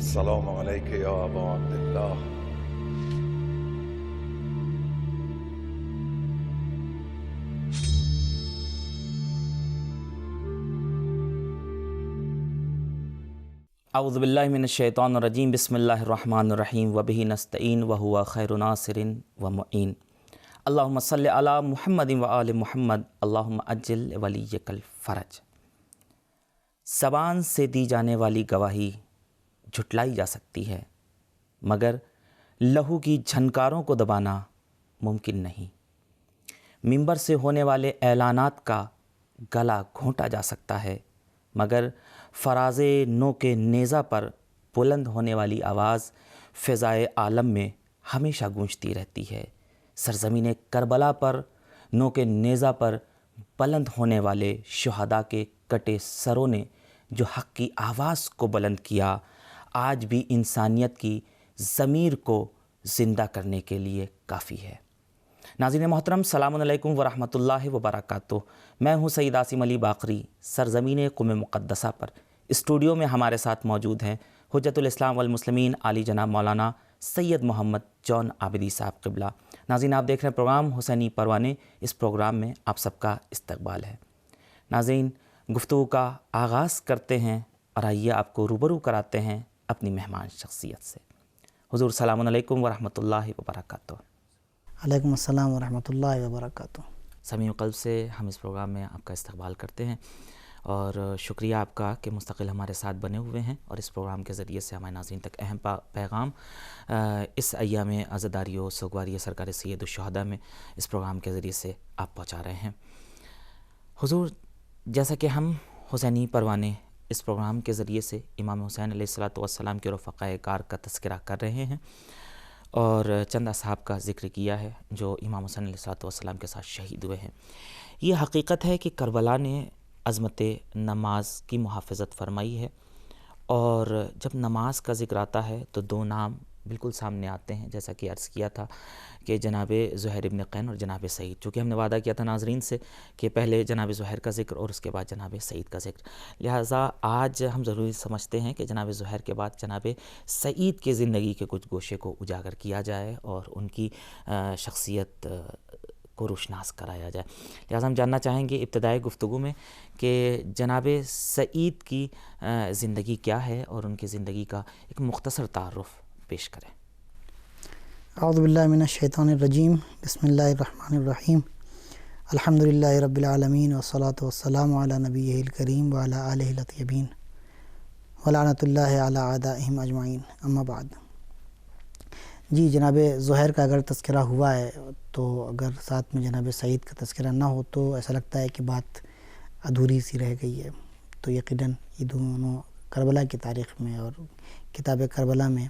السلام عليك يا أبا عبد الله. اعوذ باللہ من الشیطان الرجیم. بسم اللہ الرحمن الرحیم. وبہ نستعین وہو خیر ناصر ومعین. اللہم صلی علی محمد وآل محمد. اللہم عجل ولیک الفرج. زبان سے دی جانے والی گواہی جھٹلائی جا سکتی ہے، مگر لہو کی جھنکاروں کو دبانا ممکن نہیں. منبر سے ہونے والے اعلانات کا گلا گھونٹا جا سکتا ہے، مگر فراز نو کے نیزہ پر بلند ہونے والی آواز فضائے عالم میں ہمیشہ گونجتی رہتی ہے. سرزمین کربلا پر نو کے نیزہ پر بلند ہونے والے شہداء کے کٹے سروں نے جو حق کی آواز کو بلند کیا، آج بھی انسانیت کی ضمیر کو زندہ کرنے کے لیے کافی ہے. ناظرین محترم، السلام علیکم ورحمۃ اللہ وبرکاتہ. میں ہوں سید عاصم علی باقری. سرزمین قم مقدسہ پر اسٹوڈیو میں ہمارے ساتھ موجود ہیں حجت الاسلام والمسلمین عالی جناب مولانا سید محمد جون عابدی صاحب قبلہ. ناظرین، آپ دیکھ رہے ہیں پروگرام حسینی پروانے. اس پروگرام میں آپ سب کا استقبال ہے. ناظرین، گفتگو کا آغاز کرتے ہیں اور آئیے آپ کو روبرو کراتے ہیں اپنی مہمان شخصیت سے. حضور السلام علیکم ورحمۃ اللہ وبرکاتہ. علیکم السلام ورحمۃ اللہ وبرکاتہ. سمیع قلب سے ہم اس پروگرام میں آپ کا استقبال کرتے ہیں اور شکریہ آپ کا کہ مستقل ہمارے ساتھ بنے ہوئے ہیں اور اس پروگرام کے ذریعے سے ہمارے ناظرین تک اہم پیغام اس ایام عزاداری و سوگواری سرکار سید الشہداء میں اس پروگرام کے ذریعے سے آپ پہنچا رہے ہیں. حضور، جیسا کہ ہم حسینی پروانے اس پروگرام کے ذریعے سے امام حسین علیہ الصلوۃ والسلام کے رفقائے کار کا تذکرہ کر رہے ہیں اور چند اصحاب کا ذکر کیا ہے جو امام حسین علیہ الصلوۃ والسلام کے ساتھ شہید ہوئے ہیں. یہ حقیقت ہے کہ کربلا نے عظمت نماز کی محافظت فرمائی ہے، اور جب نماز کا ذکر آتا ہے تو دو نام بالکل سامنے آتے ہیں، جیسا کہ عرض کیا تھا کہ جناب زہیر ابن قین اور جناب سعید، چونکہ ہم نے وعدہ کیا تھا ناظرین سے کہ پہلے جناب زہیر کا ذکر اور اس کے بعد جناب سعید کا ذکر. لہٰذا آج ہم ضروری سمجھتے ہیں کہ جناب زہیر کے بعد جناب سعید کی زندگی کے کچھ گوشے کو اجاگر کیا جائے اور ان کی شخصیت کو روشناس کرایا جائے. لہٰذا ہم جاننا چاہیں گے ابتدائی گفتگو میں کہ جناب سعید کی زندگی کیا ہے اور ان کی زندگی کا ایک مختصر تعارف پیش کریں. اعوذ باللہ من الشیطان الرجیم. بسم اللہ الرحمن الرحیم. الحمدللہ رب العالمین والصلاة والسلام علی نبیہ الکریم وعلی آلہ الطیبین ولعنۃ اللہ علی اعدائہم اجمعین. اما بعد. جی، جناب زہیر کا اگر تذکرہ ہوا ہے تو اگر ساتھ میں جناب سعید کا تذکرہ نہ ہو تو ایسا لگتا ہے کہ بات ادھوری سی رہ گئی ہے. تو یقیناً یہ دونوں کربلا کی تاریخ میں اور کتاب کربلا میں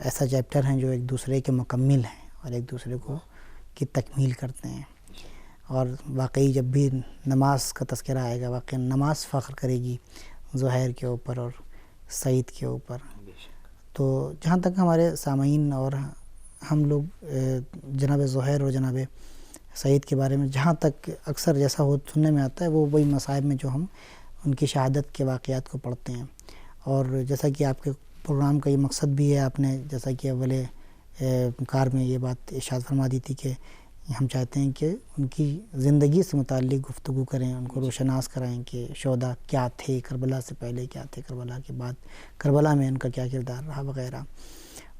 ایسا چیپٹر ہیں جو ایک دوسرے کے مکمل ہیں اور ایک دوسرے کو کی تکمیل کرتے ہیں. اور واقعی جب بھی نماز کا تذکرہ آئے گا، واقعی نماز فخر کرے گی زہیر کے اوپر اور سعید کے اوپر. تو جہاں تک ہمارے سامعین اور ہم لوگ جناب زہیر اور جناب سعید کے بارے میں جہاں تک اکثر جیسا سننے میں آتا ہے، وہ وہی مصائب میں جو ہم ان کی شہادت کے واقعات کو پڑھتے ہیں. اور جیسا کہ آپ کے پروگرام کا یہ مقصد بھی ہے، آپ نے جیسا کہ اول کار میں یہ بات ارشاد فرما دی تھی کہ ہم چاہتے ہیں کہ ان کی زندگی سے متعلق گفتگو کریں، ان کو روشناس کرائیں کہ شہداء کیا تھے، کربلا سے پہلے کیا تھے، کربلا کے بعد کربلا میں ان کا کیا کردار رہا وغیرہ.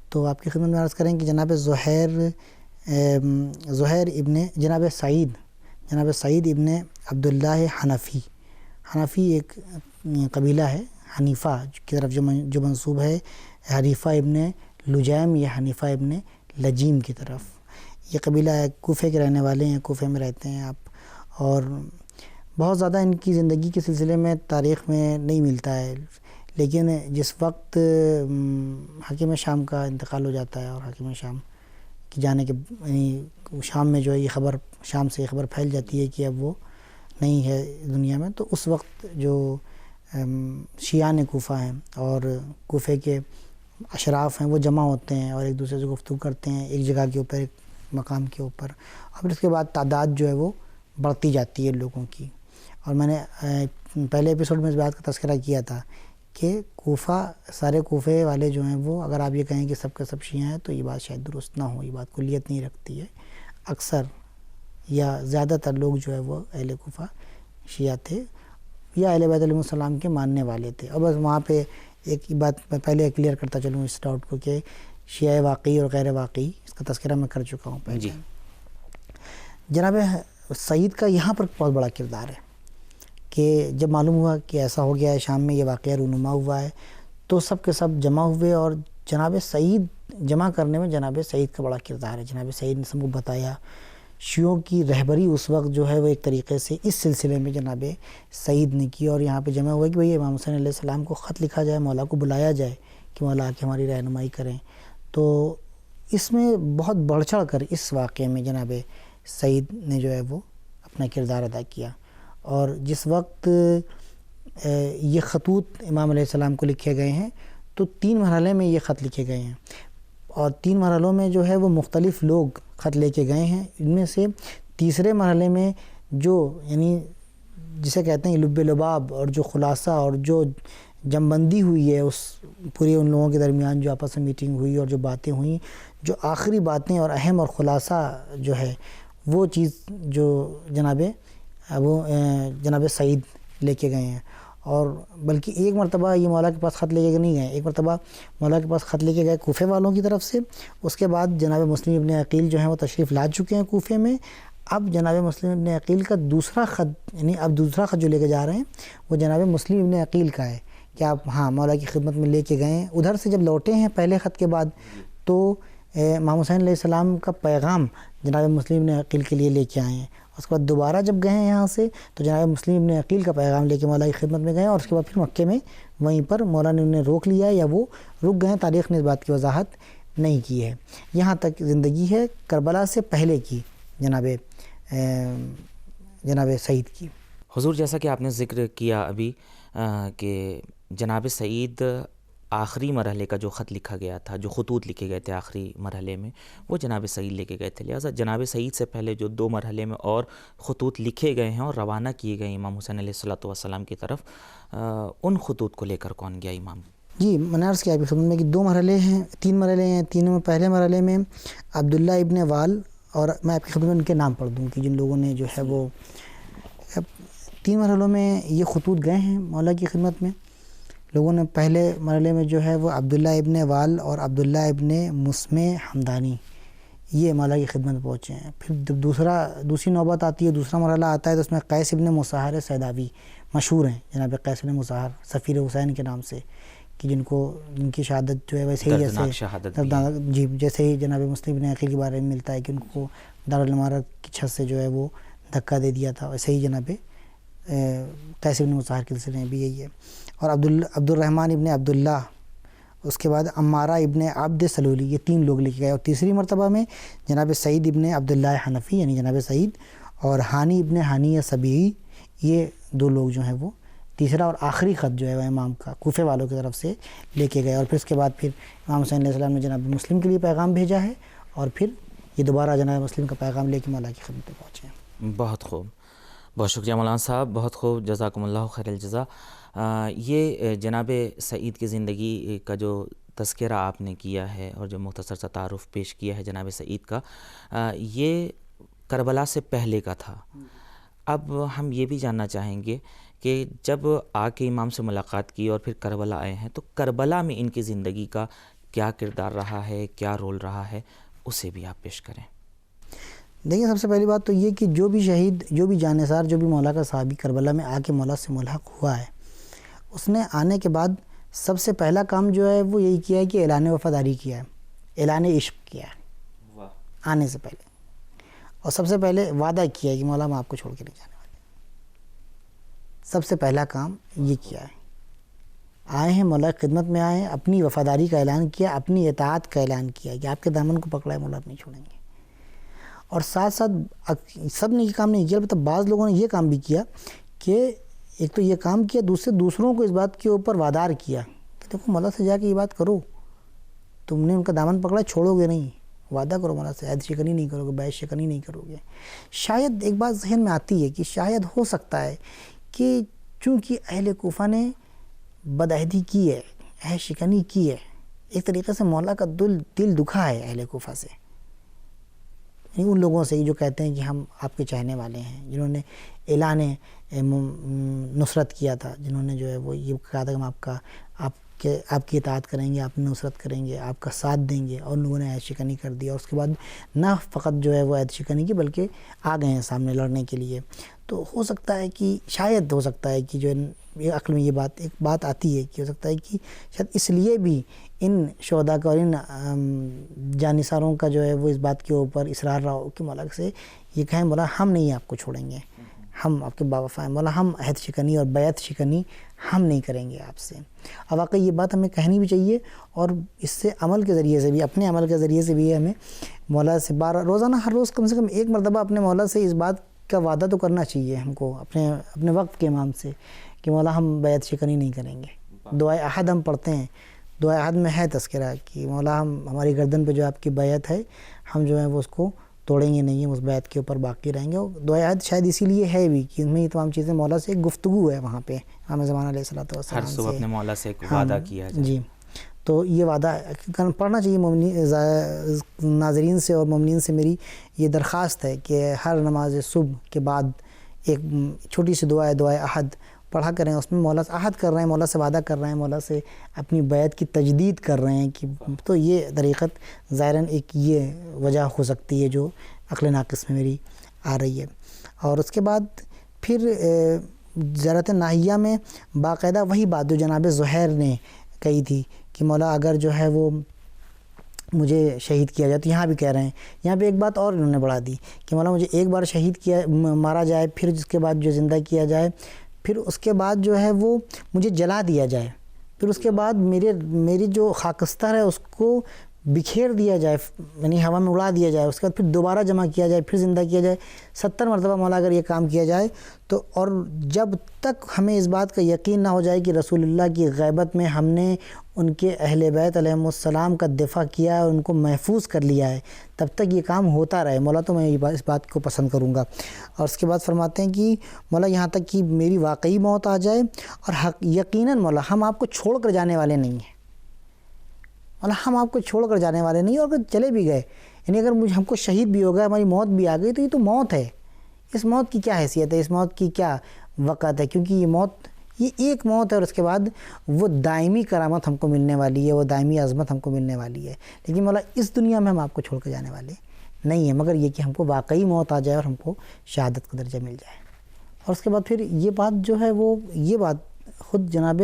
تو آپ کی خدمت میں عرض کریں کہ جناب زہیر ابن جناب سعید ابن عبداللہ حنفی ایک قبیلہ ہے حنیفہ کی طرف جو منسوب ہے حریفہ ابن لجیم یا حنیفہ ابن لجیم کی طرف. یہ قبیلہ کوفے کے رہنے والے ہیں، کوفے میں رہتے ہیں آپ. اور بہت زیادہ ان کی زندگی کے سلسلے میں تاریخ میں نہیں ملتا ہے، لیکن جس وقت حاکم شام کا انتقال ہو جاتا ہے اور حاکم شام کی جانے کے شام میں جو ہے یہ خبر، شام سے یہ خبر پھیل جاتی ہے کہ اب وہ نہیں ہے دنیا میں، تو اس وقت جو شیعان کوفہ ہیں اور کوفے کے اشراف ہیں وہ جمع ہوتے ہیں اور ایک دوسرے سے گفتگو کرتے ہیں ایک جگہ کے اوپر، ایک مقام کے اوپر. اور پھر اس کے بعد تعداد جو ہے وہ بڑھتی جاتی ہے لوگوں کی. اور میں نے پہلے ایپیسوڈ میں اس بات کا تذکرہ کیا تھا کہ کوفہ سارے کوفے والے جو ہیں وہ اگر آپ یہ کہیں کہ سب کے سب شیعہ ہیں تو یہ بات شاید درست نہ ہو، یہ بات کلیت نہیں رکھتی ہے. اکثر یا زیادہ تر لوگ جو ہے وہ اہل کوفہ شیعہ تھے یا اہل بیت علیہ السلام کے ماننے والے تھے. اور بس وہاں پہ ایک بات میں پہلے کلیئر کرتا چلوں اس ڈاؤٹ کو کہ شیعہ واقعی اور غیر واقعی اس کا تذکرہ میں کر چکا ہوں پہلے. جی جناب سعید کا یہاں پر بہت بڑا کردار ہے کہ جب معلوم ہوا کہ ایسا ہو گیا ہے شام میں یہ واقعہ رونما ہوا ہے تو سب کے سب جمع ہوئے اور جناب سعید جمع کرنے میں جناب سعید کا بڑا کردار ہے. جناب سعید نے سب کو بتایا. شیعوں کی رہبری اس وقت جو ہے وہ ایک طریقے سے اس سلسلے میں جناب سعید نے کی اور یہاں پہ جمع ہوا کہ بھئی امام حسین علیہ السلام کو خط لکھا جائے، مولا کو بلایا جائے کہ مولا آ کے ہماری رہنمائی کریں. تو اس میں بہت بڑھ چڑھ کر اس واقعے میں جناب سعید نے جو ہے وہ اپنا کردار ادا کیا. اور جس وقت یہ خطوط امام علیہ السلام کو لکھے گئے ہیں تو 3 مرحلے میں یہ خط لکھے گئے ہیں اور 3 مرحلوں میں جو ہے وہ مختلف لوگ خط لے کے گئے ہیں. ان میں سے تیسرے مرحلے میں جو یعنی جسے کہتے ہیں لب لباب اور جو خلاصہ اور جو جمبندی ہوئی ہے اس پورے ان لوگوں کے درمیان جو آپس میں میٹنگ ہوئی اور جو باتیں ہوئیں، جو آخری باتیں اور اہم اور خلاصہ جو ہے وہ چیز جو جناب سعید لے کے گئے ہیں. اور بلکہ ایک مرتبہ یہ مولا کے پاس خط لے کے نہیں گئے، ایک مرتبہ مولا کے پاس خط لے کے گئے کوفے والوں کی طرف سے. اس کے بعد جناب مسلم ابن عقیل جو ہیں وہ تشریف لا چکے ہیں کوفے میں. اب جناب مسلم ابن عقیل کا دوسرا خط یعنی اب دوسرا خط جو لے کے جا رہے ہیں وہ جناب مسلم ابن عقیل کا ہے کہ آپ مولا کی خدمت میں لے کے گئے ہیں. ادھر سے جب لوٹے ہیں پہلے خط کے بعد تو امام حسین علیہ السلام کا پیغام جناب مسلم ابن عقیل کے لیے لے کے آئے ہیں. اس کے بعد دوبارہ جب گئے ہیں یہاں سے تو جناب مسلم ابن عقیل کا پیغام لے کے مولا کی خدمت میں گئے اور اس کے بعد پھر مکے میں وہیں پر مولا نے انہیں روک لیا یا وہ رک گئے. تاریخ نے اس بات کی وضاحت نہیں کی ہے. یہاں تک زندگی ہے کربلا سے پہلے کی جناب سعید کی. حضور جیسا کہ آپ نے ذکر کیا ابھی کہ جناب سعید آخری مرحلے کا جو خط لکھا گیا تھا، جو خطوط لکھے گئے تھے آخری مرحلے میں وہ جناب سعید لے کے گئے تھے. لہٰذا جناب سعید سے پہلے جو 2 مرحلے میں اور خطوط لکھے گئے ہیں اور روانہ کیے گئے امام حسین علیہ السلام کی طرف، ان خطوط کو لے کر کون گیا امام؟ جی میں نے عرض کیا ابھی خدمت میں کہ 2 مرحلے ہیں، 3 مرحلے ہیں. تینوں میں پہلے مرحلے میں عبداللہ ابن وال، اور میں آپ کی خدمت میں ان کے نام پڑھ دوں کہ جن لوگوں نے جو ہے وہ 3 مرحلوں میں یہ خطوط گئے ہیں مولا کی خدمت میں. لوگوں نے پہلے مرحلے میں جو ہے وہ عبداللہ ابن وال اور عبداللہ ابن مسمع حمدانی یہ مولا کی خدمت میں پہنچے ہیں. پھر جب دوسری نوبت آتی ہے، دوسرا مرحلہ آتا ہے تو اس میں قیس ابن مصاہر سیداوی مشہور ہیں. جناب قیس ابن مصاہر سفیر حسین کے نام سے کہ جن کی شہادت جو ہے ویسے ہی جیسے جیسے ہی جناب مسلم ابن عقیل کے بارے میں ملتا ہے کہ ان کو دارالامارت کی چھت سے جو ہے وہ دھکا دے دیا تھا، ویسے ہی جناب قیس ابن مصاہر کے سلسلے میں بھی یہی ہے. اور عبد الرحمن ابن عبداللہ، اس کے بعد عمارہ ابن عبد سلولی، یہ 3 لوگ لے کے گئے. اور تیسری مرتبہ میں جناب سعید ابن عبداللہ حنفی یعنی جناب سعید اور ہانی ابن ہانی سبیعی، یہ 2 لوگ جو ہیں وہ تیسرا اور آخری خط جو ہے وہ امام کا کوفے والوں کی طرف سے لے کے گئے. اور پھر اس کے بعد پھر امام حسین علیہ السلام نے جناب مسلم کے لیے پیغام بھیجا ہے اور پھر یہ دوبارہ جناب مسلم کا پیغام لے کے مولا کی خدمت میں پہنچے ہیں. بہت خوب، بہت شکریہ مولانا صاحب، بہت خوب، جزاکم اللہ خیر الجزا. یہ جناب سعید کی زندگی کا جو تذکرہ آپ نے کیا ہے اور جو مختصر سا تعارف پیش کیا ہے جناب سعید کا، یہ کربلا سے پہلے کا تھا. اب ہم یہ بھی جاننا چاہیں گے کہ جب آ کے امام سے ملاقات کی اور پھر کربلا آئے ہیں تو کربلا میں ان کی زندگی کا کیا کردار رہا ہے، کیا رول رہا ہے، اسے بھی آپ پیش کریں. دیکھیں سب سے پہلی بات تو یہ کہ جو بھی شہید، جو بھی جانثار، جو بھی مولا کا صحابی کربلا میں آ کے مولا سے ملحق ہوا ہے، اس نے آنے کے بعد سب سے پہلا کام جو ہے وہ یہی کیا ہے کہ اعلان وفاداری کیا ہے، اعلان عشق کیا ہے آنے سے پہلے. اور سب سے پہلے وعدہ کیا ہے کہ مولا میں آپ کو چھوڑ کے نہیں جانے والے. سب سے پہلا کام یہ کیا ہے. آئے ہیں مولا کی خدمت میں، آئے ہیں، اپنی وفاداری کا اعلان کیا، اپنی اطاعت کا اعلان کیا کہ آپ کے دامن کو پکڑا ہے مولا آپ نہیں چھوڑیں گے. اور ساتھ ساتھ سب نے یہ کام نہیں کیا، البتہ بعض لوگوں نے یہ کام بھی کیا کہ ایک تو یہ کام کیا، دوسروں کو اس بات کے اوپر وادار کیا کہ دیکھو مولا سے جا کے یہ بات کرو، تم نے ان کا دامن پکڑا، چھوڑو گے نہیں، وعدہ کرو مولا سے، عہد شکنی نہیں کرو گے، بیعت شکنی نہیں کرو گے. شاید ایک بات ذہن میں آتی ہے کہ شاید ہو سکتا ہے کہ چونکہ اہل کوفہ نے بدعہدی کی ہے، عہد شکنی کی ہے، ایک طریقے سے مولا کا دل دکھا ہے اہل کوفہ سے، ان لوگوں سے جو کہتے ہیں کہ ہم آپ کے چاہنے والے ہیں، جنہوں نے اعلان نصرت کیا تھا، جنہوں نے جو ہے وہ یہ کہا تھا کہ ہم آپ کی اطاعت کریں گے، آپ کی نصرت کریں گے، آپ کا ساتھ دیں گے، اور لوگوں نے عہد شکنی کر دیا، اور اس کے بعد نہ فقط جو ہے وہ عہد شکنی کی بلکہ آ گئے ہیں سامنے لڑنے کے لیے۔ تو ہو سکتا ہے کہ شاید ہو سکتا ہے کہ جو یہ عقل میں ایک بات آتی ہے کہ ہو سکتا ہے کہ شاید اس لیے بھی ان شہداء کا اور ان جانثاروں کا جو ہے وہ اس بات کے اوپر اصرار رہا ہو کہ مولا سے یہ کہیں مولا ہم نہیں آپ کو چھوڑیں گے، ہم آپ کے باوفا ہیں مولا، ہم عہد شکنی اور بیعت شکنی ہم نہیں کریں گے آپ سے۔ اور واقعی یہ بات ہمیں کہنی بھی چاہیے، اور اس سے عمل کے ذریعے سے بھی، اپنے عمل کے ذریعے سے بھی ہمیں مولا سے روزانہ ہر روز کم سے کم ایک مرتبہ اپنے مولا سے اس بات کا وعدہ تو کرنا چاہیے ہم کو اپنے وقت کے امام سے کہ مولا ہم بیعت شکنی نہیں کریں گے۔ دعائے احد ہم پڑھتے ہیں، دعائے احد میں ہے تذکرہ کہ مولا ہماری گردن پہ جو آپ کی بیعت ہے ہم جو ہے وہ اس کو توڑیں گے نہیں، اس بیعت کے اوپر باقی رہیں گے۔ اور دعائے احد شاید اسی لیے ہے بھی کہ ان میں یہ تمام چیزیں مولا سے ایک گفتگو ہے وہاں پہ امام زمان علیہ الصلوۃ والسلام ہر سے، صبح اپنے مولا سے ایک وعدہ کیا جائے۔ جی، تو یہ وعدہ پڑھنا چاہیے ناظرین سے، اور مومنین سے میری یہ درخواست ہے کہ ہر نماز صبح کے بعد ایک چھوٹی سی دعائے احد پڑھا کریں، اس میں مولا سے عہد کر رہے ہیں، مولا سے وعدہ کر رہے ہیں، مولا سے اپنی بیعت کی تجدید کر رہے ہیں کہ تو یہ طریقت ظاہراً ایک یہ وجہ ہو سکتی ہے جو عقل ناقص میں میری آ رہی ہے۔ اور اس کے بعد پھر زیارت ناہیہ میں باقاعدہ وہی بات جو جناب زہیر نے کہی تھی کہ مولا اگر جو ہے وہ مجھے شہید کیا جائے، تو یہاں بھی کہہ رہے ہیں، یہاں پہ ایک بات اور انہوں نے بڑھا دی کہ مولا مجھے ایک بار مارا جائے، پھر اس کے بعد جو زندہ کیا جائے، پھر اس کے بعد جو ہے وہ مجھے جلا دیا جائے، پھر اس کے بعد میری جو خاکستر ہے اس کو بکھیر دیا جائے، یعنی ہوا میں اڑا دیا جائے، اس کے بعد پھر دوبارہ جمع کیا جائے، پھر زندہ کیا جائے، 70 مرتبہ مولا اگر یہ کام کیا جائے تو، اور جب تک ہمیں اس بات کا یقین نہ ہو جائے کہ رسول اللہ کی غیبت میں ہم نے ان کے اہل بیت علیہم السلام کا دفاع کیا ہے اور ان کو محفوظ کر لیا ہے، تب تک یہ کام ہوتا رہے مولا، تو میں اس بات کو پسند کروں گا۔ اور اس کے بعد فرماتے ہیں کہ مولا یہاں تک کہ میری واقعی موت آ جائے، اور یقیناً مولا ہم آپ کو چھوڑ کر جانے والے نہیں ہیں، مولا ہم آپ کو چھوڑ کر جانے والے نہیں، اور اگر چلے بھی گئے، یعنی اگر ہم کو شہید بھی ہو گئے، ہماری موت بھی آ گئی، تو یہ تو موت ہے، اس موت کی کیا حیثیت ہے، اس موت کی کیا وقت ہے، کیونکہ یہ ایک موت ہے، اور اس کے بعد وہ دائمی کرامت ہم کو ملنے والی ہے، وہ دائمی عظمت ہم کو ملنے والی ہے، لیکن مولا اس دنیا میں ہم آپ کو چھوڑ کر جانے والے نہیں ہیں، مگر یہ کہ ہم کو واقعی موت آ جائے اور ہم کو شہادت کا درجہ مل جائے۔ اور اس کے بعد پھر یہ بات جو ہے وہ یہ بات خود جناب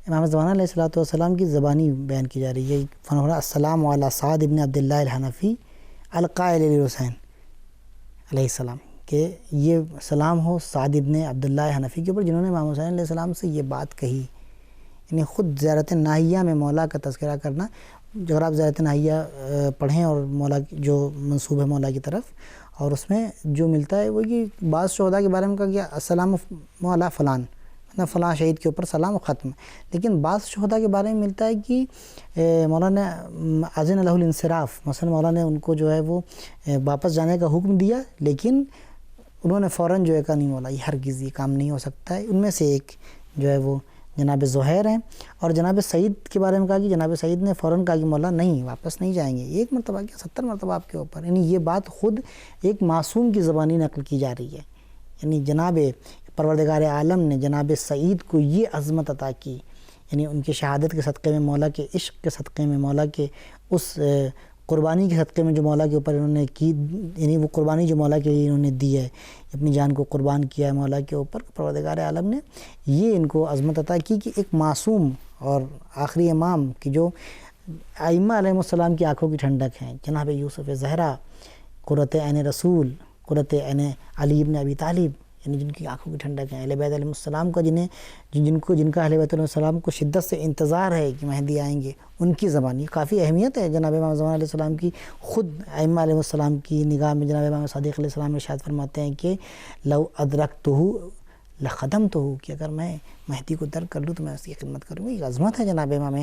امام زمان علیہ الصلوۃ والسلام کی زبانی بیان کی جا رہی ہے، فرمایا السلام علی سعد ابن عبداللہ الحنفی القائل للحسین علیہ السلام، کہ یہ سلام ہو سعد ابن عبداللہ حنفی کے اوپر جنہوں نے امام حسین علیہ السلام سے یہ بات کہی، یعنی خود زیارت ناہیہ میں مولا کا تذکرہ کرنا۔ اگر آپ زیارت ناہیہ پڑھیں اور مولا جو منسوب ہے مولا کی طرف، اور اس میں جو ملتا ہے وہ یہ بعض شہداء کے بارے میں کہا کہ السلام علی فلان، فلاں شہید کے اوپر سلام و ختم، لیکن بعض شہداء کے بارے میں ملتا ہے کہ مولا نے اذن لہ الانصراف، مثلا مولا نے ان کو جو ہے وہ واپس جانے کا حکم دیا، لیکن انہوں نے فوراً جو ہے کہا نہیں مولا یہ ہرگز یہ کام نہیں ہو سکتا ہے۔ ان میں سے ایک جو ہے وہ جناب زہیر ہیں، اور جناب سعید کے بارے میں کہا کہ جناب سعید نے فوراً کہا کہ مولا نہیں واپس نہیں جائیں گے، ایک مرتبہ کیا 70 مرتبہ آپ کے اوپر، یعنی یہ بات خود ایک معصوم کی زبانی نقل کی جا رہی ہے، یعنی جناب پروردگار عالم نے جناب سعید کو یہ عظمت عطا کی، یعنی ان کی شہادت کے صدقے میں، مولا کے عشق کے صدقے میں، مولا کے اس قربانی کے صدقے میں جو مولا کے اوپر انہوں نے کی، یعنی وہ قربانی جو مولا کے لیے انہوں نے دی ہے، اپنی جان کو قربان کیا ہے مولا کے اوپر، پروردگار عالم نے یہ ان کو عظمت عطا کی کہ ایک معصوم اور آخری امام کی جو ائمہ علیہ السلام کی آنکھوں کی ٹھنڈک ہیں، جناب یوسف زہرا، قرۃ عین رسول، قرۃ عین علی ابن ابی طالب، یعنی جن کی آنکھوں کی ٹھنڈک ہیں، اہل بیت علیہ السلام کا جن کا اہل بیت علیہ السلام کو شدت سے انتظار ہے کہ مہدی آئیں گے، ان کی زبان یہ کافی اہمیت ہے جناب امام زمان علیہ السلام کی، خود ائمہ علیہ السلام کی نگاہ میں جناب امام صادق علیہ السلام ارشاد فرماتے ہیں کہ لو ادرکتہ لخدمتہ، کہ اگر میں مہدی کو درک کر لوں تو میں اس کی خدمت کروں گی۔ یہ عظمت ہے جناب امام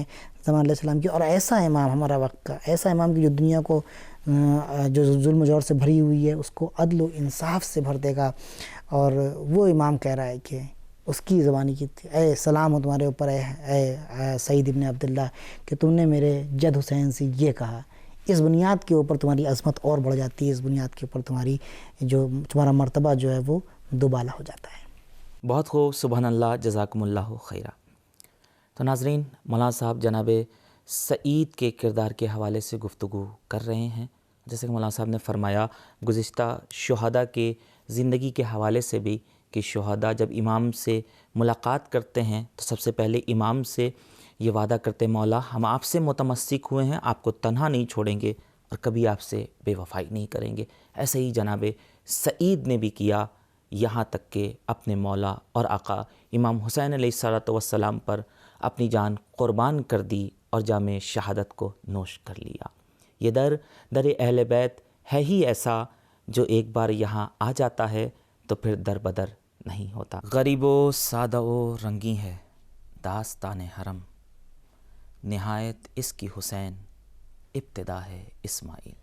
زمان علیہ السلام کی، اور ایسا امام ہمارا وقت کا، ایسا امام کی جو دنیا کو جو ظلم و جور سے بھری ہوئی ہے اس کو عدل و انصاف سے بھر دے گا، اور وہ امام کہہ رہا ہے کہ اس کی زبانی کی تھی، اے سلام ہو تمہارے اوپر اے سعید ابن عبداللہ کہ تم نے میرے جد حسین سے یہ کہا. اس بنیاد کے اوپر تمہاری عظمت اور بڑھ جاتی ہے، اس بنیاد کے اوپر تمہارا مرتبہ جو ہے وہ دوبالا ہو جاتا ہے. بہت خوب، سبحان اللہ، جزاکم اللہ خیرہ. تو ناظرین، مولانا صاحب جناب سعید کے کردار کے حوالے سے گفتگو کر رہے ہیں. جیسے کہ مولانا صاحب نے فرمایا گزشتہ شہداء کے زندگی کے حوالے سے بھی کہ شہداء جب امام سے ملاقات کرتے ہیں تو سب سے پہلے امام سے یہ وعدہ کرتے مولا ہم آپ سے متمسک ہوئے ہیں، آپ کو تنہا نہیں چھوڑیں گے اور کبھی آپ سے بے وفائی نہیں کریں گے. ایسے ہی جناب سعید نے بھی کیا، یہاں تک کہ اپنے مولا اور آقا امام حسین علیہ الصلوۃ والسلام پر اپنی جان قربان کر دی اور جام شہادت کو نوش کر لیا. یہ در اہل بیت ہے ہی ایسا جو ایک بار یہاں آ جاتا ہے تو پھر در بدر نہیں ہوتا. غریب و سادہ و رنگی ہے داستان حرم، نہایت اس کی حسین ابتدا ہے اسماعیل.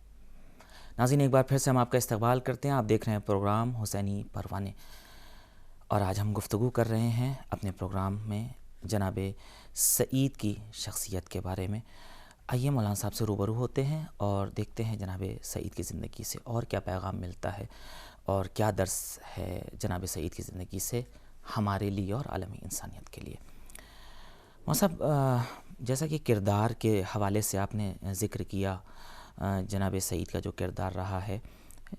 ناظرین، ایک بار پھر سے ہم آپ کا استقبال کرتے ہیں. آپ دیکھ رہے ہیں پروگرام حسینی پروانے، اور آج ہم گفتگو کر رہے ہیں اپنے پروگرام میں جناب سعید کی شخصیت کے بارے میں. آئیے مولانا صاحب سے روبرو ہوتے ہیں اور دیکھتے ہیں جناب سعید کی زندگی سے اور کیا پیغام ملتا ہے اور کیا درس ہے جناب سعید کی زندگی سے ہمارے لیے اور عالمی انسانیت کے لیے. مولانا صاحب، جیسا کہ کردار کے حوالے سے آپ نے ذکر کیا جناب سعید کا جو کردار رہا ہے،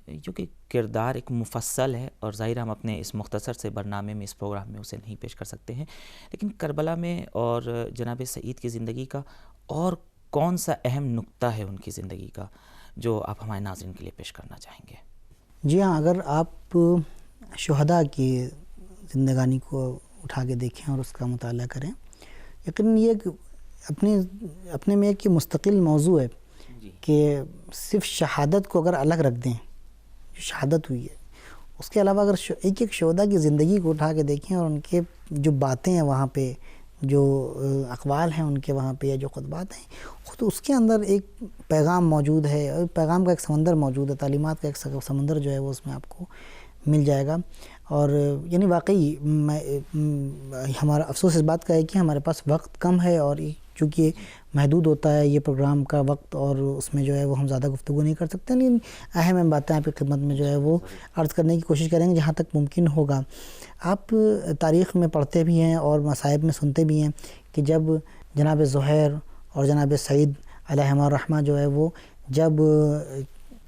کیونکہ کردار ایک مفصل ہے اور ظاہر ہم اپنے اس مختصر سے برنامے میں، اس پروگرام میں اسے نہیں پیش کر سکتے ہیں، لیکن کربلا میں اور جناب سعید کی زندگی کا اور کون سا اہم نقطہ ہے ان کی زندگی کا جو آپ ہمارے ناظرین کے لیے پیش کرنا چاہیں گے؟ جی ہاں، اگر آپ شہداء کی زندگانی کو اٹھا کے دیکھیں اور اس کا مطالعہ کریں، یقیناً یہ اپنے میں ایک مستقل موضوع ہے کہ صرف شہادت کو اگر الگ رکھ دیں، جو شہادت ہوئی ہے، اس کے علاوہ اگر ایک شہداء کی زندگی کو اٹھا کے دیکھیں اور ان کے جو باتیں ہیں وہاں پہ، جو اقوال ہیں ان کے وہاں پہ، یا جو خطبات ہیں، خود اس کے اندر ایک پیغام موجود ہے، اور پیغام کا ایک سمندر موجود ہے، تعلیمات کا ایک سمندر جو ہے وہ اس میں آپ کو مل جائے گا. اور یعنی واقعی ہمارا افسوس اس بات کا ہے کہ ہمارے پاس وقت کم ہے، اور چونکہ محدود ہوتا ہے یہ پروگرام کا وقت، اور اس میں جو ہے وہ ہم زیادہ گفتگو نہیں کر سکتے، لیکن اہم باتیں آپ کی خدمت میں جو ہے وہ عرض کرنے کی کوشش کریں گے جہاں تک ممکن ہوگا. آپ تاریخ میں پڑھتے بھی ہیں اور مصائب میں سنتے بھی ہیں کہ جب جناب زہیر اور جناب سعید علیہما الرحمہ جو ہے وہ جب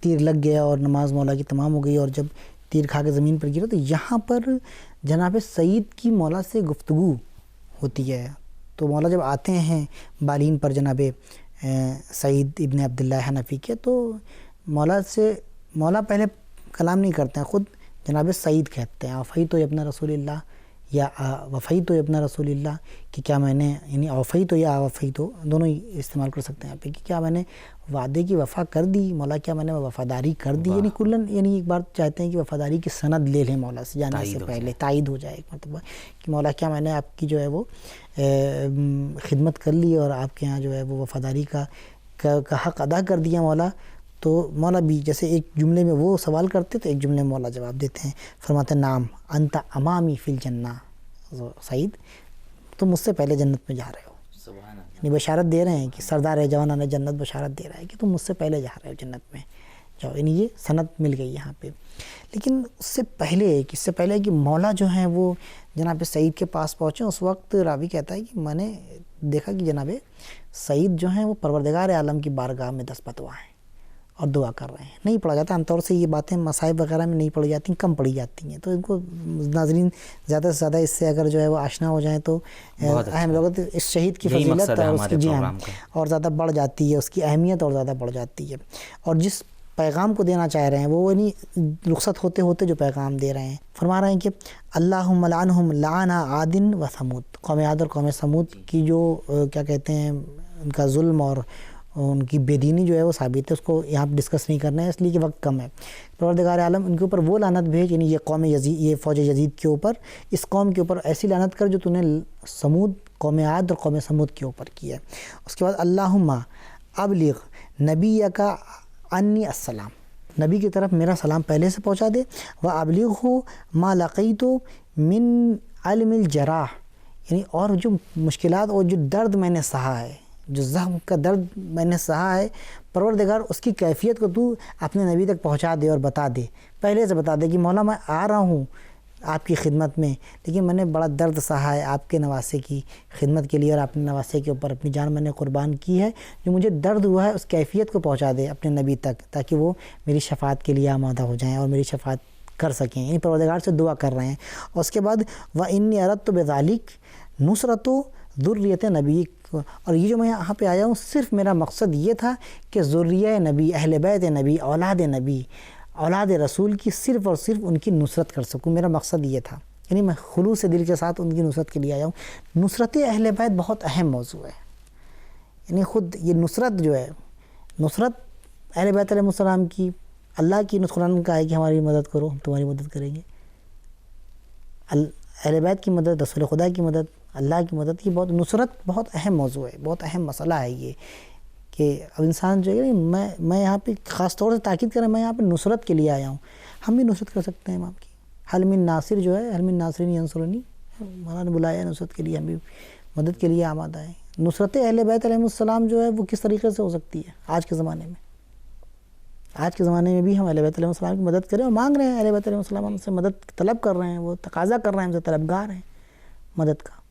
تیر لگ گیا اور نماز مولا کی تمام ہو گئی اور جب تیر کھا کے زمین پر گرا، تو یہاں پر جناب سعید کی مولا سے گفتگو ہوتی ہے. تو مولا جب آتے ہیں بالین پر جناب سعید ابن عبداللہ حنفی کے، تو مولا پہلے کلام نہیں کرتے ہیں، خود جناب سعید کہتے ہیں وفیت ابن رسول اللہ، یا وفیت ابن رسول اللہ، کہ کیا میں نے، یعنی وفیت یا وفیت دونوں ہی استعمال کر سکتے ہیں یہاں پہ، کہ کیا میں نے وعدے کی وفا کر دی مولا، کیا میں نے وفاداری کر دی. یعنی کلن یعنی ایک بار چاہتے ہیں کہ وفاداری کی سند لے لیں مولا سے جانے سے پہلے، تائید ہو جائے ایک مرتبہ کہ مولا کیا میں نے آپ کی جو ہے وہ خدمت کر لی اور آپ کے ہاں جو ہے وہ وفاداری کا حق ادا کر دیا مولا. تو مولا بھی جیسے ایک جملے میں وہ سوال کرتے تو ایک جملے میں مولا جواب دیتے ہیں، فرماتے نام انت امامی فی الجنہ، سعید تم مجھ سے پہلے جنت میں جا رہے ہو. یعنی بشارت دے رہے ہیں کہ سردار جوانان جنت بشارت دے رہا ہے کہ تم مجھ سے پہلے جا رہے ہو جنت میں جاؤ. یعنی یہ سند مل گئی یہاں پہ. لیکن اس سے پہلے کہ مولا جو ہیں وہ جناب سعید کے پاس پہنچے، اس وقت راوی کہتا ہے کہ میں نے دیکھا کہ جناب سعید جو ہیں وہ پروردگار عالم کی بارگاہ میں دست دعا ہیں اور دعا کر رہے ہیں. نہیں پڑھا جاتا عام طور سے، یہ باتیں مصائب وغیرہ میں نہیں پڑھی جاتی، کم پڑھی جاتی ہیں. تو ان کو ناظرین زیادہ سے زیادہ اس سے اگر جو ہے وہ آشنا ہو جائیں تو اہم لوگ اس شہید کی فضیلت اور اس کی جان اور زیادہ بڑھ جاتی ہے، اس کی اہمیت اور زیادہ بڑھ جاتی ہے. اور جس پیغام کو دینا چاہ رہے ہیں وہ نہیں رخصت ہوتے ہوتے جو پیغام دے رہے ہیں، فرما رہے ہیں کہ اللہم لعنہم لعن عاد و ثمود، قوم عاد اور قوم ثمود کی جو کیا کہتے ہیں ان کا ظلم اور ان کی بے دینی جو ہے وہ ثابت ہے. اس کو یہاں ڈسکس نہیں کرنا ہے اس لیے کہ وقت کم ہے. پروردگار عالم ان کے اوپر وہ لعنت بھیج، یعنی یہ قوم یزید، یہ فوج یزید کے اوپر، اس قوم کے اوپر ایسی لعنت کر جو تو نے سمود، قوم عاد اور قوم سمود کے اوپر کی ہے. اس کے بعد اللہم ابلغ نبیک انی السلام، نبی کی طرف میرا سلام پہلے سے پہنچا دے. و ابلغہ ما لقیت من عالم الجراح، یعنی اور جو مشکلات اور جو درد میں نے سہا ہے، جو زخم کا درد میں نے سہا ہے، پروردگار اس کی کیفیت کو تو اپنے نبی تک پہنچا دے اور بتا دے، پہلے سے بتا دے کہ مولا میں آ رہا ہوں آپ کی خدمت میں، لیکن میں نے بڑا درد سہا ہے آپ کے نواسے کی خدمت کے لیے، اور اپنے نواسے کے اوپر اپنی جان میں نے قربان کی ہے، جو مجھے درد ہوا ہے اس کیفیت کو پہنچا دے اپنے نبی تک، تاکہ وہ میری شفاعت کے لیے آمادہ ہو جائیں اور میری شفاعت کر سکیں، یعنی پروردگار سے دعا کر رہے ہیں۔ اور اس کے بعد وَإِنِّي أَرَدتُّ بِذَلِكَ نُصْرَتُ ذُرِّيَّةِ نَبِيِّكَ، اور یہ جو میں یہاں پہ آیا ہوں صرف میرا مقصد یہ تھا کہ ذریہ نبی، اہل بیت نبی، اولاد نبی، اولاد رسول کی صرف اور صرف ان کی نصرت کر سکوں، میرا مقصد یہ تھا، یعنی میں خلوص دل کے ساتھ ان کی نصرت کے لیے آیا ہوں۔ نصرت اہل بیت بہت اہم موضوع ہے، یعنی خود یہ نصرت جو ہے، نصرت اہل بیت علیہ السلام کی، اللہ کی قرآن کا ہے کہ ہماری مدد کرو، ہم تمہاری مدد کریں گے، اہل بیت کی مدد، رسول خدا کی مدد، اللہ کی مدد، یہ بہت نصرت بہت اہم موضوع ہے، بہت اہم مسئلہ ہے یہ، کہ اب انسان جو ہے میں یہاں پہ خاص طور سے تاکید کریں، میں یہاں پہ نصرت کے لیے آیا ہوں، ہم بھی نصرت کر سکتے ہیں امام کی۔ حل من ناصر جو ہے، حل من ناصرین ینصرنی، مولانا نے بلایا ہے نصرت کے لیے، ہم بھی مدد کے لیے آمادہ ہیں۔ نصرت اہل بیت علیہ السلام جو ہے وہ کس طریقے سے ہو سکتی ہے آج کے زمانے میں؟ آج کے زمانے میں بھی ہم اہل بیت علیہ السلام کی مدد کریں، اور مانگ رہے ہیں، اہل بیت علیہ السلام ہم سے مدد طلب کر رہے ہیں، وہ تقاضا کر رہے ہیں، ہم سے طلبگار ہیں مدد کا۔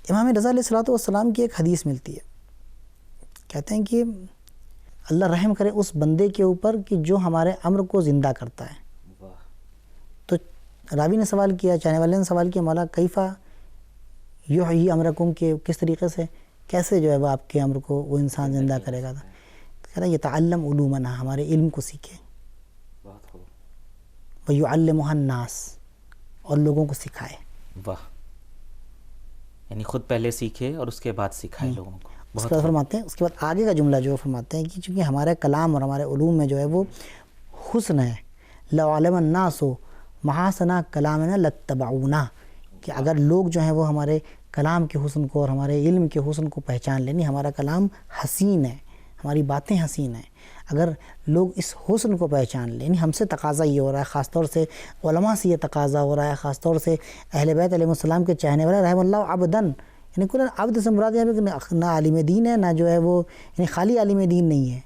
امام رضا علیہ السلام کی ایک حدیث ملتی ہے، کہتے ہیں کہ اللہ رحم کرے اس بندے کے اوپر کہ جو ہمارے امر کو زندہ کرتا ہے۔ تو راوی نے سوال کیا، چاہنے والے نے سوال کیا، مولا کیفا یحیی امرکم، کہ کس طریقے سے، کیسے جو ہے وہ آپ کے امر کو وہ انسان زندہ کرے گا؟ کہہ رہا ہے یتعلم علومنا، ہمارے علم کو سیکھے، ویعلمها الناس، اور لوگوں کو سکھائے۔ واہ، یعنی خود پہلے سیکھے اور اس کے بعد سکھائے لوگوں کو۔ اس کے بعد فرماتے ہیں، اس کے بعد آگے کا جملہ جو فرماتے ہیں کہ چونکہ ہمارے کلام اور ہمارے علوم میں جو ہے وہ حسن ہے، لو علم الناس محاسن کلامنا لاتبعونا، کہ اگر لوگ جو ہیں وہ ہمارے کلام کے حسن کو اور ہمارے علم کے حسن کو پہچان لیں، ہمارا کلام حسین ہے، ہماری باتیں حسین ہیں، اگر لوگ اس حسن کو پہچان لیں، ہم سے تقاضا یہ ہو رہا ہے، خاص طور سے علماء سے یہ تقاضا ہو رہا ہے، خاص طور سے اہل بیت علیہ السلام کے چاہنے والے، رحم اللہ عبدن، یعنی کل عبد سے مراد یہ ہے کہ نہ عالم دین ہے، نہ جو ہے وہ یعنی خالی عالم دین نہیں ہے،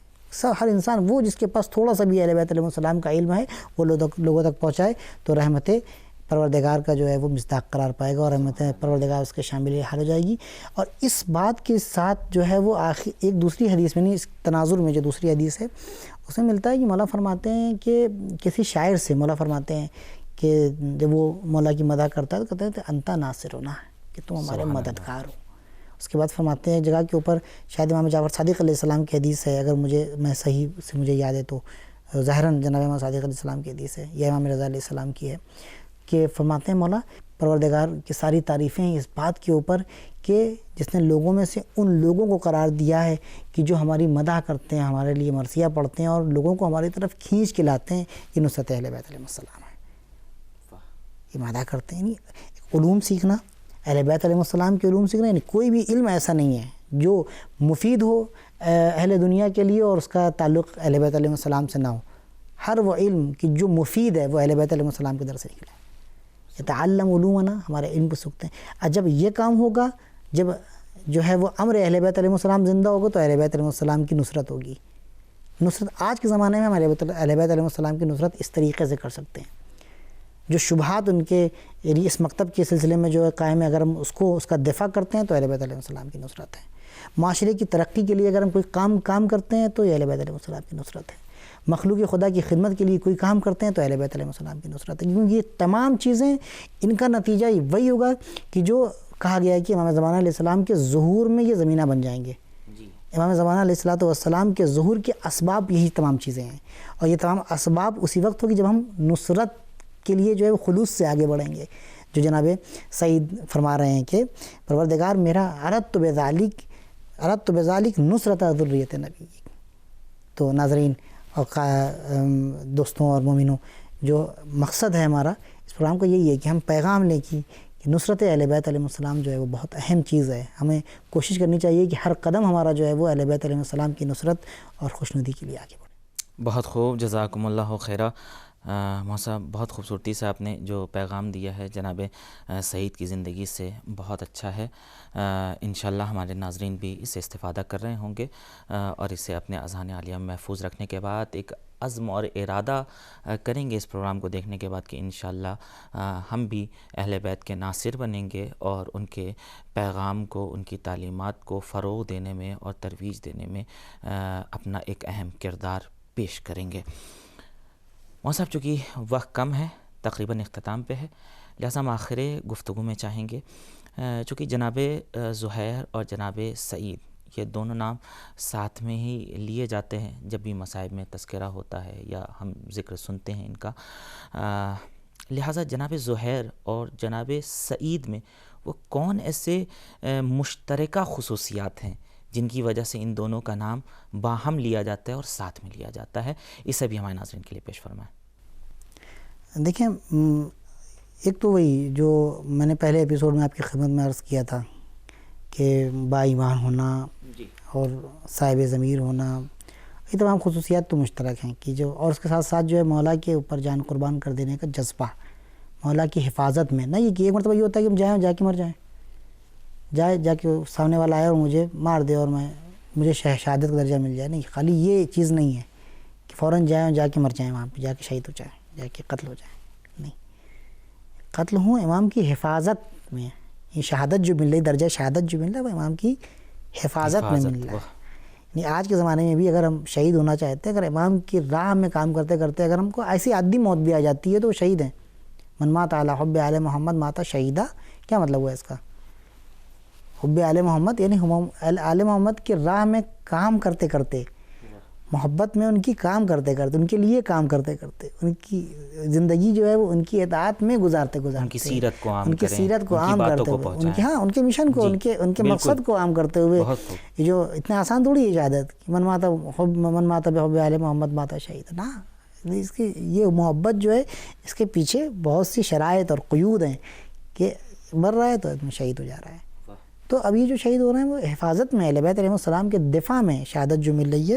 ہر انسان وہ جس کے پاس تھوڑا سا بھی اہل بیت علیہ السلام کا علم ہے وہ لوگوں تک پہنچائے تو رحمت پروردگار کا جو ہے وہ مصداق قرار پائے گا، اور رحمت پروردگار اس کے شامل حال ہو جائے گی۔ اور اس بات کے ساتھ جو ہے وہ آخر ایک دوسری حدیث میں، نہیں اس تناظر میں جو دوسری حدیث ہے اس میں ملتا ہے کہ مولا فرماتے ہیں کہ کسی شاعر سے مولا فرماتے ہیں کہ جب وہ مولا کی مدح کرتا ہے تو کہتے ہیں انتا ناصرنا، کہ تم ہمارے مددگار ہو۔ اس کے بعد فرماتے ہیں جگہ کے اوپر، شاید امام جعفر صادق علیہ السلام کی حدیث ہے، اگر میں صحیح سے مجھے یاد ہے تو ظاہراً جناب امام صادق علیہ السلام کی حدیث ہے یا امام رضا علیہ السلام کی ہے، کہ فرماتے ہیں مولا پروردگار کی ساری تعریفیں اس بات کے اوپر کہ جس نے لوگوں میں سے ان لوگوں کو قرار دیا ہے کہ جو ہماری مدح کرتے ہیں، ہمارے لیے مرثیہ پڑھتے ہیں اور لوگوں کو ہماری طرف کھینچ کے لاتے ہیں، یہ نصرت اہل بیت علیہ السلام ہے۔ یہ مدح کرتے ہیں، یعنی علوم سیکھنا، اہل بیت علیہ السلام کے علوم سیکھنا، یعنی کوئی بھی علم ایسا نہیں ہے جو مفید ہو اہل دنیا کے لیے اور اس کا تعلق اہل بیت علیہ السلام سے نہ ہو۔ ہر وہ علم کہ جو مفید ہے وہ اہل بیت علیہ السلام کے در سے نکلا ہے۔ یتعلم علومنا، ہمارے علم کو سیکھتے ہیں، اور جب یہ کام ہوگا، جب جو ہے وہ امر اہل بیت علیہ السلام زندہ ہوگا تو اہل بیت علیہ السلام کی نصرت ہوگی۔ نصرت آج کے زمانے میں ہم اہل بیت علیہ السلام کی نصرت اس طریقے سے کر سکتے ہیں، جو شبہات ان کے یعنی اس مکتب کے سلسلے میں جو ہے قائم ہے، اگر ہم اس کا دفاع کرتے ہیں تو اہل بیت علیہ السلام کی نصرت ہے۔ معاشرے کی ترقی کے لیے اگر ہم کوئی کام کرتے ہیں تو یہ اہل بیت علیہ السلام کی نصرت ہے۔ مخلوق خدا کی خدمت کے لیے کوئی کام کرتے ہیں تو اہل بیت علیہ السلام کی نصرت ہے، کیونکہ یہ تمام چیزیں ان کا نتیجہ وہی ہوگا کہ جو کہا گیا ہے کہ امام زمانہ علیہ السلام کے ظہور میں یہ زمینہ بن جائیں گے۔ امام زمانہ علیہ السلام کے ظہور کے اسباب یہی تمام چیزیں ہیں، اور یہ تمام اسباب اسی وقت ہوگی جب ہم نصرت کے لیے جو ہے خلوص سے آگے بڑھیں گے، جو جناب سعید فرما رہے ہیں کہ پروردگار میرا اردت بذالک نصرت ذریۃ نبی۔ تو ناظرین اور دوستوں اور مومنوں، جو مقصد ہے ہمارا اس پروگرام کا یہی ہے کہ ہم پیغام لیں کہ نصرت اہل بیت علیہ السلام جو ہے وہ بہت اہم چیز ہے، ہمیں کوشش کرنی چاہیے کہ ہر قدم ہمارا جو ہے وہ اہل بیت علیہ السلام کی نصرت اور خوشنودی کے لیے آگے بڑھے۔ بہت خوب، جزاکم اللہ خیرہ۔ مولوی صاحب بہت خوبصورتی سے آپ نے جو پیغام دیا ہے جناب سعید کی زندگی سے بہت اچھا ہے. انشاءاللہ ہمارے ناظرین بھی اس سے استفادہ کر رہے ہوں گے اور اسے اپنے اذہان عالیہ میں محفوظ رکھنے کے بعد ایک عزم اور ارادہ کریں گے اس پروگرام کو دیکھنے کے بعد کہ انشاءاللہ ہم بھی اہل بیت کے ناصر بنیں گے اور ان کے پیغام کو، ان کی تعلیمات کو فروغ دینے میں اور ترویج دینے میں اپنا ایک اہم کردار پیش کریں گے. مولوی صاحب چونکہ وقت کم ہے، تقریباً اختتام پہ ہے، لہٰذا ہم آخر گفتگو میں چاہیں گے چونکہ جناب زہیر اور جناب سعید یہ دونوں نام ساتھ میں ہی لیے جاتے ہیں جب بھی مصائب میں تذکرہ ہوتا ہے یا ہم ذکر سنتے ہیں ان کا، لہٰذا جناب زہیر اور جناب سعید میں وہ کون ایسے مشترکہ خصوصیات ہیں جن کی وجہ سے ان دونوں کا نام باہم لیا جاتا ہے اور ساتھ میں لیا جاتا ہے؟ اسے بھی ہمارے ناظرین کے لیے پیش فرمائیں. دیکھیں، ایک تو وہی جو میں نے پہلے ایپیسوڈ میں آپ کی خدمت میں عرض کیا تھا کہ با ایمان ہونا اور صاحب ضمیر ہونا، یہ تمام خصوصیات تو مشترک ہیں کہ جو، اور اس کے ساتھ ساتھ جو ہے مولا کے اوپر جان قربان کر دینے کا جذبہ، مولا کی حفاظت میں، نہ یہ کہ ایک مرتبہ یہ ہوتا ہے کہ ہم جائیں جا کے مر جائیں، جا کے سامنے والا آئے اور مجھے مار دے اور مجھے شہادت کا درجہ مل جائے. نہیں، خالی یہ چیز نہیں ہے کہ فوراً جائیں اور جا کے مر جائیں، وہاں پہ جا کے شہید ہو جائیں، جا کے قتل ہو جائیں. نہیں، قتل ہوں امام کی حفاظت میں. یہ شہادت جو مل رہی، درجہ شہادت جو مل رہا ہے وہ امام کی حفاظت میں مل رہا ہے. یعنی آج کے زمانے میں بھی اگر ہم شہید ہونا چاہتے ہیں، اگر امام کی راہ میں کام کرتے کرتے اگر ہم کو ایسی عادی موت بھی آ جاتی ہے تو وہ شہید ہیں. من مات علی حب آل محمد ماتا شہیدہ. کیا مطلب ہوا اس کا؟ حب آل محمد یعنی آل محمد کی راہ میں کام کرتے کرتے، محبت میں ان کی کام کرتے کرتے، ان کے لیے کام کرتے کرتے، ان کی زندگی جو ہے وہ ان کی اطاعت میں گزارتے ان کی سیرت کو عام ان کی سیرت کو عام کرتے ہوئے، ان کے مشن کو، ان کے مقصد کو عام کرتے ہوئے. یہ جو اتنا آسان تھوڑی ہے شہادت کہ من ماتا بحب آل محمد ماتا شہید. نا، اس کی یہ محبت جو ہے اس کے پیچھے بہت سی شرائط اور قیود ہیں کہ مر رہا ہے تو شہید ہو جا رہا ہے. تو اب یہ جو شہید ہو رہے ہیں وہ حفاظت میں، اہل بیت علیہ السلام کے دفاع میں شہادت جو مل رہی ہے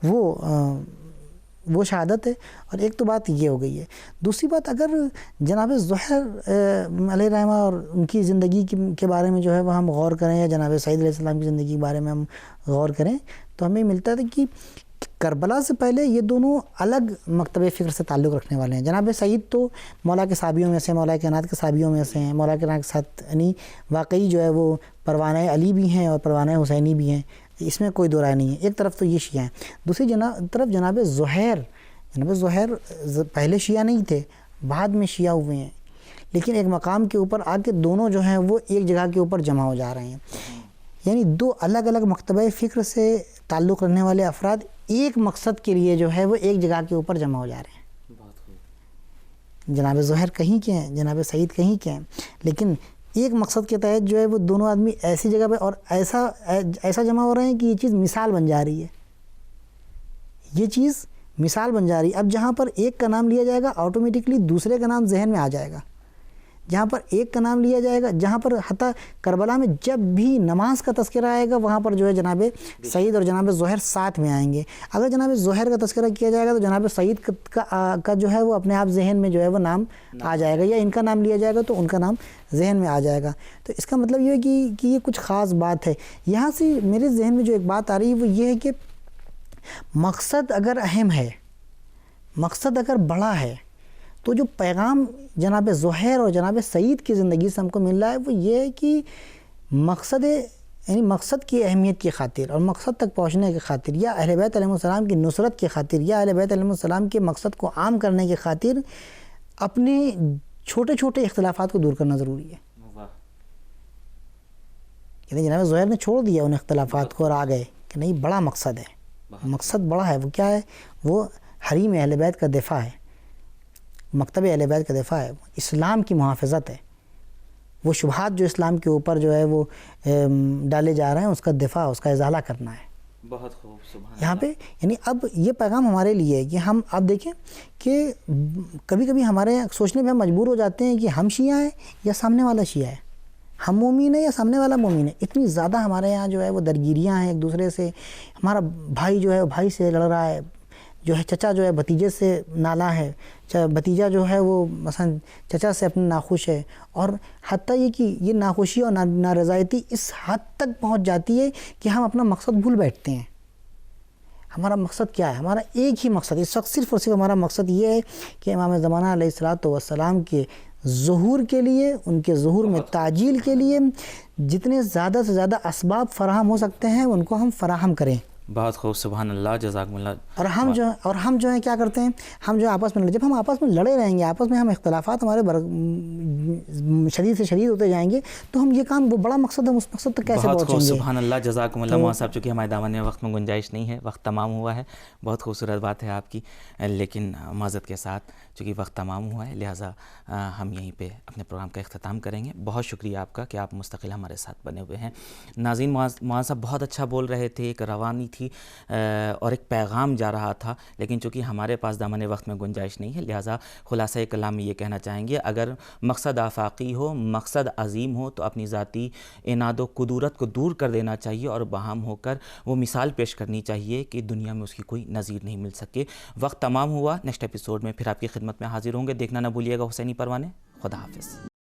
وہ شہادت ہے. اور ایک تو بات یہ ہو گئی ہے. دوسری بات، اگر جناب زہیر علیہ الرحمہ اور ان کی زندگی کے بارے میں جو ہے وہ ہم غور کریں، یا جناب سعید علیہ السلام کی زندگی کے بارے میں ہم غور کریں، تو ہمیں ملتا ہے کہ کربلا سے پہلے یہ دونوں الگ مکتب فکر سے تعلق رکھنے والے ہیں. جناب سعید تو مولا کے صحابیوں میں سے، مولا کائنات کے صحابیوں میں سے ہیں. مولا کائنات کے ساتھ یعنی واقعی جو ہے وہ پروانہ علی بھی ہیں اور پروانہ حسینی بھی ہیں، اس میں کوئی دو رائے نہیں ہے. ایک طرف تو یہ شیعہ ہیں، دوسری طرف جناب زہیر پہلے شیعہ نہیں تھے، بعد میں شیعہ ہوئے ہیں، لیکن ایک مقام کے اوپر آ کے دونوں جو ہیں وہ ایک جگہ کے اوپر جمع ہو جا رہے ہیں. یعنی دو الگ الگ مکتبہ فکر سے تعلق رکھنے والے افراد ایک مقصد کے لیے جو ہے وہ ایک جگہ کے اوپر جمع ہو جا رہے ہیں. جناب زہیر کہیں کے ہیں، جناب سعید کہیں کے ہیں، لیکن ایک مقصد کے تحت جو ہے وہ دونوں آدمی ایسی جگہ پہ اور ایسا جمع ہو رہے ہیں کہ یہ چیز مثال بن جا رہی ہے. یہ چیز مثال بن جا رہی ہے. اب جہاں پر ایک کا نام لیا جائے گا آٹومیٹکلی دوسرے کا نام ذہن میں آ جائے گا. جہاں پر ایک کا نام لیا جائے گا، جہاں پر حتیٰ کربلا میں جب بھی نماز کا تذکرہ آئے گا وہاں پر جو ہے جناب سعید اور جناب زہیر ساتھ میں آئیں گے. اگر جناب زہیر کا تذکرہ کیا جائے گا تو جناب سعید کا جو ہے وہ اپنے آپ ذہن میں جو ہے وہ نام آ جائے گا، یا ان کا نام لیا جائے گا تو ان کا نام ذہن میں آ جائے گا. تو اس کا مطلب یہ ہے کہ یہ کچھ خاص بات ہے. یہاں سے میرے ذہن میں جو ایک بات آ رہی ہے وہ یہ ہے کہ مقصد اگر اہم ہے، مقصد اگر بڑا ہے، تو جو پیغام جناب زہیر اور جناب سعید کی زندگی سے ہم کو مل رہا ہے وہ یہ ہے کہ مقصد کی اہمیت کی خاطر اور مقصد تک پہنچنے کی خاطر، یا اہل بیت علیہ السلام کی نصرت کی خاطر، یا اہل بیت علیہ السلام کے مقصد کو عام کرنے کی خاطر اپنے چھوٹے چھوٹے اختلافات کو دور کرنا ضروری ہے. یعنی جناب زہیر نے چھوڑ دیا ان اختلافات کو اور آ گئے کہ نہیں، بڑا مقصد ہے، مقصد بڑا ہے. وہ کیا ہے؟ وہ حریم اہل بیت کا دفاع ہے، مکتب اہل بیت کا دفاع ہے، اسلام کی محافظت ہے. وہ شبہات جو اسلام کے اوپر جو ہے وہ ڈالے جا رہے ہیں اس کا دفاع، اس کا ازالہ کرنا ہے. بہت خوب، سبحان یہاں پہ یعنی اب یہ پیغام ہمارے لیے ہے کہ ہم اب دیکھیں کہ کبھی کبھی ہمارے سوچنے پہ ہم مجبور ہو جاتے ہیں کہ ہم شیعہ ہیں یا سامنے والا شیعہ ہے، ہم مومن ہیں یا سامنے والا مومن ہے. اتنی زیادہ ہمارے یہاں جو ہے وہ درگیریاں ہیں ایک دوسرے سے. ہمارا بھائی جو ہے بھائی سے لڑ رہا ہے، جو ہے چچا جو ہے بھتیجے سے نالاں ہے، بھتیجا جو ہے وہ مثلا چچا سے اپنا ناخوش ہے، اور حتیٰ یہ کہ یہ ناخوشی اور نارضایتی اس حد تک پہنچ جاتی ہے کہ ہم اپنا مقصد بھول بیٹھتے ہیں۔ ہمارا مقصد کیا ہے؟ ہمارا ایک ہی مقصد اس وقت صرف اور صرف ہمارا مقصد یہ ہے کہ امام زمانہ علیہ الصلوۃ والسلام کے ظہور کے لیے، ان کے ظہور میں تعجیل کے لیے جتنے زیادہ سے زیادہ اسباب فراہم ہو سکتے ہیں ان کو ہم فراہم کریں۔ بہت خوب، سبحان اللہ، جزاکم اللہ۔ اور ہم جو ہیں کیا کرتے ہیں، ہم جو آپس میں جب ہم آپس میں لڑے رہیں گے، آپس میں ہم اختلافات ہمارے شدید سے شدید ہوتے جائیں گے، تو ہم یہ کام وہ بڑا مقصد ہے اس مقصد تک کیسے پہنچیں گے؟ سبحان اللہ، جزاکم اللہ مولانا صاحب۔ چونکہ ہمارے دامن میں وقت میں گنجائش نہیں ہے، وقت تمام ہوا ہے۔ بہت خوبصورت بات ہے آپ کی، لیکن معذرت کے ساتھ چونکہ وقت تمام ہوا ہے، لہٰذا ہم یہیں پہ اپنے پروگرام کا اختتام کریں گے۔ بہت شکریہ آپ کا کہ آپ مستقل ہمارے ساتھ بنے ہوئے ہیں۔ ناظرین، مولانا صاحب بہت اچھا بول رہے تھے، ایک روانی تھی اور ایک پیغام جا رہا تھا، لیکن چونکہ ہمارے پاس دامن وقت میں گنجائش نہیں ہے، لہٰذا خلاصہ کلام میں یہ کہنا چاہیں گے، اگر مقصد آفاقی ہو، مقصد عظیم ہو، تو اپنی ذاتی اناد و قدورت کو دور کر دینا چاہیے اور باہم ہو کر وہ مثال پیش کرنی چاہیے کہ دنیا میں اس کی کوئی نظیر نہیں مل سکے۔ وقت تمام ہوا، نیکسٹ ایپیسوڈ میں پھر آپ کی خدمت میں حاضر ہوں گے۔ دیکھنا نہ بھولیے گا حسینی پروانے۔ خدا حافظ۔